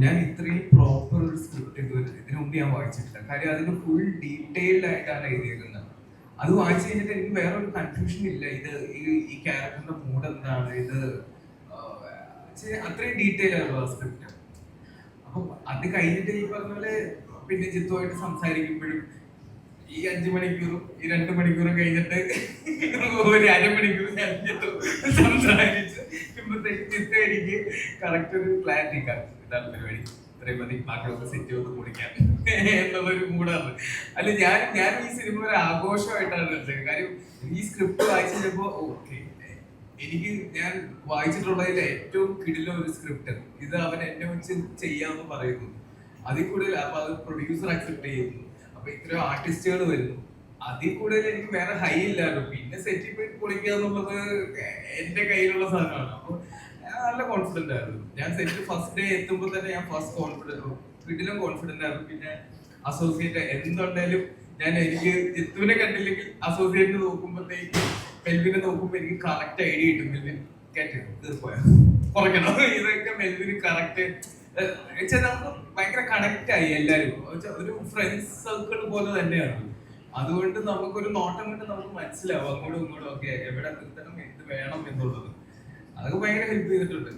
ഞാൻ ഇത്രയും പ്രോപ്പർ ഒരു സ്ക്രിപ്റ്റ് ഇതിനു മുമ്പ് ഞാൻ വായിച്ചിട്ടില്ല. കാര്യം അതിന് ഫുൾ ഡീറ്റെയിൽഡ് ആയിട്ടാണ് എഴുതിയേക്കുന്നത്. അത് വായിച്ചു കഴിഞ്ഞിട്ട് എനിക്ക് വേറെ ഒരു കൺഫ്യൂഷൻ ഇല്ല. ഇത് ഈ ക്യാരക്ടറിന്റെ മൂഡ് എന്താണ്, ഇത് അത്രയും ഡീറ്റെയിൽ ആയിട്ടുള്ള സ്ക്രിപ്റ്റ്. അപ്പൊ അത് കഴിഞ്ഞിട്ട് ഈ പറഞ്ഞ പോലെ പിന്നെ ജിത്തുമായിട്ട് സംസാരിക്കുമ്പോഴും ഈ 5 മണിക്കൂറും ഈ 2 മണിക്കൂറും കഴിഞ്ഞിട്ട് ഒരു അരമണിക്കൂർ ഞാൻ സംസാരിച്ച് ജിത്തു എനിക്ക് കറക്റ്റ് ഒരു ക്ലാരിറ്റി കാണിച്ചു. ഇതാണ് പരിപാടി, ഇത്രയും മതി, ബാക്കിയൊക്കെ സെറ്റ് ചെയ്ത് കുടിക്കാൻ എന്നുള്ളൊരു മൂടാണ്. അല്ല ഞാൻ ഈ സിനിമ ഒരു ആഘോഷമായിട്ടാണ് എടുത്തത്. കാര്യം ഈ സ്ക്രിപ്റ്റ് വായിച്ചപ്പോ ഓക്കെ, എനിക്ക് ഞാൻ വായിച്ചിട്ടുള്ളതിൽ ഏറ്റവും കിടില ഒരു സ്ക്രിപ്റ്റ് ഇത്. അവൻ എന്നെ വെച്ച് ചെയ്യാന്ന് പറയുന്നു. അതിൽ കൂടുതൽ അപ്പൊ അത് പ്രൊഡ്യൂസർ അക്സെപ്റ്റ് ചെയ്യുന്നു. അപ്പൊ ഇത്രയും ആർട്ടിസ്റ്റുകൾ വരുന്നു. അതിൽ കൂടുതൽ എനിക്ക് വേറെ ഹൈ ഇല്ലായിരുന്നു. പിന്നെ സെറ്റിൽ പോയി പൊളിക്കുക എന്നുള്ളത് എന്റെ കയ്യിലുള്ള സാധനമാണ്. അപ്പൊ നല്ല കോൺഫിഡന്റ് ആയിരുന്നു. ഞാൻ സെറ്റ് ഫസ്റ്റ് ഡേ എത്തുമ്പോൾ തന്നെ ഞാൻ ഫസ്റ്റ് വീട്ടിലും കോൺഫിഡന്റ് ആയിരുന്നു. പിന്നെ അസോസിയേറ്റ് എന്തുണ്ടായാലും എനിക്ക് ജിത്തുവിനെ കണ്ടില്ലെങ്കിൽ അസോസിയേറ്റിന് നോക്കുമ്പോഴത്തേക്ക് മെൽവിനെ നോക്കുമ്പോ എനിക്ക് കറക്റ്റ് ഐഡിയ കിട്ടും. മെൽവിൻ കുറയ്ക്കണം, ഇതൊക്കെ മെൽവിന് കറക്റ്റ് നമുക്ക് ഭയങ്കര കണക്ട് ആയി എല്ലാരും. ഒരു ഫ്രണ്ട്സ് സർക്കിൾ പോലെ തന്നെയാണ്. അതുകൊണ്ട് നമുക്കൊരു നോട്ടം കൊണ്ട് നമുക്ക് മനസ്സിലാവും അങ്ങോട്ടും ഇങ്ങോട്ടും ഒക്കെ എവിടെ നിർത്തണം, എന്ത് വേണം എന്നുള്ളത്. അതൊക്കെ ഭയങ്കര ഹെൽപ്പ് ചെയ്തിട്ടുണ്ട്.